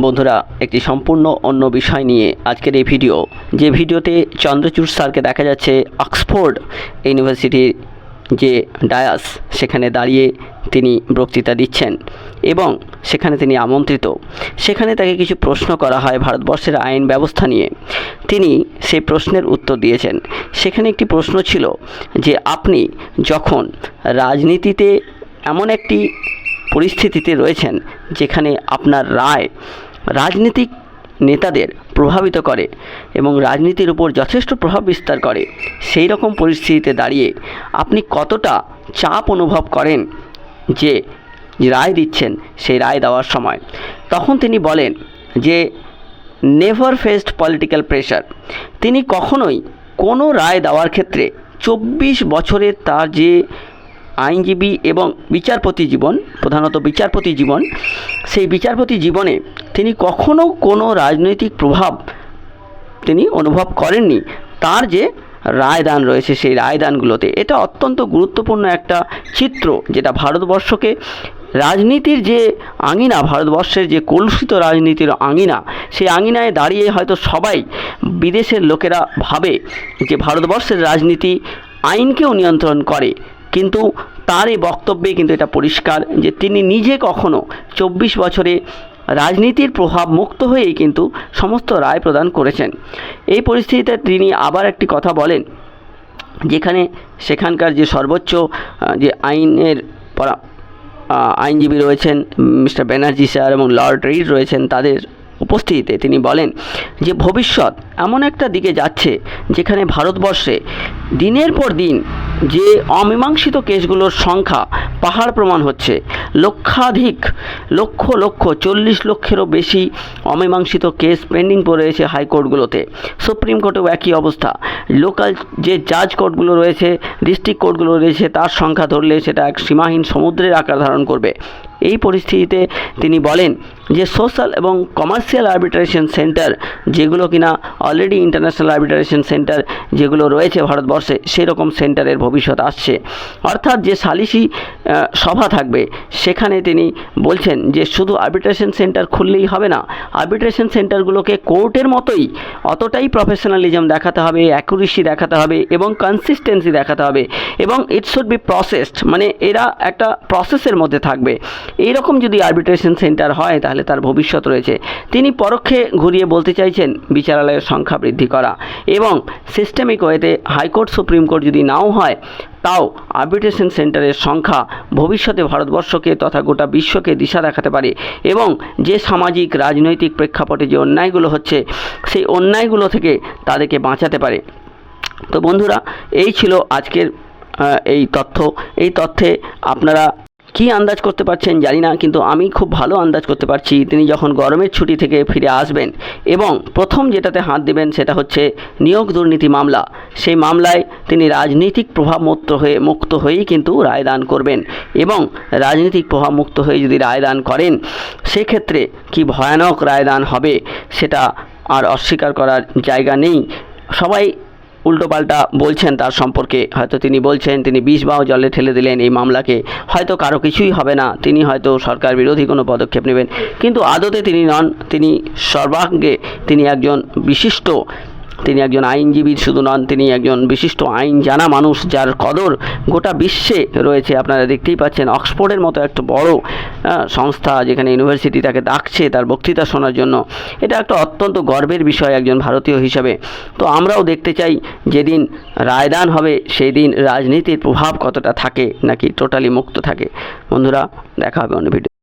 বন্ধুরা, একটি সম্পূর্ণ অন্য বিষয় নিয়ে আজকের এই ভিডিও। যে ভিডিওতে চন্দ্রচূড় স্যারকে দেখা যাচ্ছে অক্সফোর্ড ইউনিভার্সিটির যে ডায়াস সেখানে দাঁড়িয়ে তিনি বক্তৃতা দিচ্ছেন এবং সেখানে তিনি আমন্ত্রিত। সেখানে তাকে কিছু প্রশ্ন করা হয় ভারতবর্ষের আইন ব্যবস্থা নিয়ে। তিনি সেই প্রশ্নের উত্তর দিয়েছেন। সেখানে একটি প্রশ্ন ছিল যে আপনি যখন রাজনীতিতে এমন একটি পরিস্থিতিতে রয়েছেন যেখানে আপনার রায় রাজনীতিক নেতাদের প্রভাবিত করে এবং রাজনীতির উপর যথেষ্ট প্রভাব বিস্তার করে, সেই রকম পরিস্থিতিতে দাঁড়িয়ে আপনি কতটা চাপ অনুভব করেন যে রায় দিচ্ছেন সেই রায় দেওয়ার সময়। তখন তিনি বলেন যে নেভার ফেসড পলিটিক্যাল প্রেশার। তিনি কখনোই কোনো রায় দেওয়ার ক্ষেত্রে 24 বছরের তার যে আইনজীবী এবং বিচারপতি জীবন, প্রধানত বিচারপতি জীবন, সেই বিচারপতি জীবনে তিনি কখনো কোনো রাজনৈতিক প্রভাব তিনি অনুভব করেননি। তার যে রায়দান রয়েছে সেই রায়দানগুলোতে, এটা অত্যন্ত গুরুত্বপূর্ণ একটা চিত্র, যেটা ভারতবর্ষকে রাজনীতির যে আঙিনা, ভারতবর্ষের যে কলুষিত রাজনীতির আঙিনা, সেই আঙিনায় দাঁড়িয়ে হয়তো সবাই বিদেশের লোকেরা ভাবে যে ভারতবর্ষের রাজনীতি আইনকেও নিয়ন্ত্রণ করে, কিন্তু তার এই বক্তব্যে কিন্তু এটা পরিষ্কার যে তিনি নিজে কখনো 24 বছরে রাজনীতির প্রভাব মুক্ত হয়েই কিন্তু সমস্ত রায় প্রদান করেছেন। এই পরিস্থিতিতে তিনি আবার একটি কথা বলেন, যেখানে সেখানকার যে সর্বোচ্চ যে আইনজীবী রয়েছেন মিস্টার ব্যানার্জি স্যার এবং লর্ড রিড রয়েছেন, তাদের উপস্থিতিতে তিনি বলেন যে ভবিষ্যৎ এমন একটা দিকে যাচ্ছে যেখানে ভারতবর্ষে দিনের পর দিন যে অমীমাংসিত কেসগুলোর সংখ্যা পাহাড় প্রমাণ হচ্ছে। লক্ষাধিক, লক্ষ 40 লক্ষেরও বেশি অমীমাংসিত কেস পেন্ডিং পড়ে রয়েছে হাইকোর্টগুলোতে। সুপ্রিম কোর্টেও একই অবস্থা। লোকাল যে জাজ কোর্টগুলো রয়েছে, ডিস্ট্রিক্ট কোর্টগুলো রয়েছে, তার সংখ্যা ধরলে সেটা এক সীমাহীন সমুদ্রের আকার ধারণ করবে। এই পরিস্থিতিতে তিনি বলেন যে সোশ্যাল এবং কমার্শিয়াল আর্বিট্রেশন সেন্টার, যেগুলো কিনা অলরেডি ইন্টারন্যাশনাল আর্বিট্রেশন সেন্টার যেগুলো রয়েছে ভারতবর্ষে, সেই রকম সেন্টারের ভবিষ্যৎ আসছে। অর্থাৎ যে সালিসি সভা থাকবে, সেখানে তিনি বলছেন যে শুধু আর্বিট্রেশন সেন্টার খুললেই হবে না, আর্বিট্রেশন সেন্টারগুলোকে কোর্টের মতোই অতটাই প্রফেশনালিজম দেখাতে হবে, অ্যাকুরেসি দেখাতে হবে এবং কনসিস্টেন্সি দেখাতে হবে, এবং ইট শুড বি প্রসেসড, মানে এরা একটা প্রসেসের মধ্যে থাকবে। এইরকম যদি আর্বিট্রেশন সেন্টার হয় তাহলে তার ভবিষ্যৎ রয়েছে। তিনি পরোক্ষে ঘুরিয়ে বলতে চাইছেন বিচারালয়ের সংখ্যা বৃদ্ধি করা এবং সিস্টেমিক ওয়েতে হাইকোর্ট সুপ্রিম কোর্ট যদি নাও হয় তাও আর্বিট্রেশন সেন্টারের সংখ্যা ভবিষ্যতে ভারতবর্ষকে তথা গোটা বিশ্বকে দিশা দেখাতে পারে এবং যে সামাজিক রাজনৈতিক প্রেক্ষাপটে যে অন্যায়গুলো হচ্ছে সেই অন্যায়গুলো থেকে তাদেরকে বাঁচাতে পারে। তো বন্ধুরা, এই ছিল আজকের এই তথ্য। এই তথ্যে আপনারা কি আন্দাজ করতে পারছেন জানি না, কিন্তু আমি খুব ভালো আন্দাজ করতে পারছি তিনি যখন গরমের ছুটি থেকে ফিরে আসবেন এবং প্রথম যেটাতে হাত দেবেন সেটা হচ্ছে নিয়োগ দুর্নীতি মামলা। সেই মামলায় তিনি রাজনৈতিক প্রভাব মুক্ত হয়েই কিন্তু রায়দান করবেন এবং রাজনৈতিক প্রভাব মুক্ত হয়ে যদি রায়দান করেন সেক্ষেত্রে কি ভয়ানক রায়দান হবে সেটা আর অস্বীকার করার জায়গা নেই। সবাই উল্টোপাল্টা বলছেন তার সম্পর্কে। হয়তো তিনি বলছেন তিনি 20 বাও জলে ঠেলে দিলেন এই মামলাকে, হয়তো কারো কিছুই হবে না, তিনি হয়তো সরকার বিরোধী কোনো পদক্ষেপ নেবেন, কিন্তু আদতে তিনি নন। তিনি সর্বাঙ্গে তিনি একজন আইনজীবী শুধু নন, তিনি একজন বিশিষ্ট আইন জানা মানুষ, যার কদর গোটা বিশ্বে রয়েছে। আপনারা দেখতেই পাচ্ছেন অক্সফোর্ডের মতো একটা বড় সংস্থা, যেখানে ইউনিভার্সিটি তাকে ডাকছে তার বক্তৃতা শোনার জন্য। এটা একটা অত্যন্ত গর্বের বিষয় একজন ভারতীয় হিসাবে। তো আমরাও দেখতে চাই যেদিন রায়দান হবে সেই দিন রাজনীতির প্রভাব কতটা থাকে নাকি টোটালি মুক্ত থাকে। বন্ধুরা, দেখা হবে অন্য ভিডিও।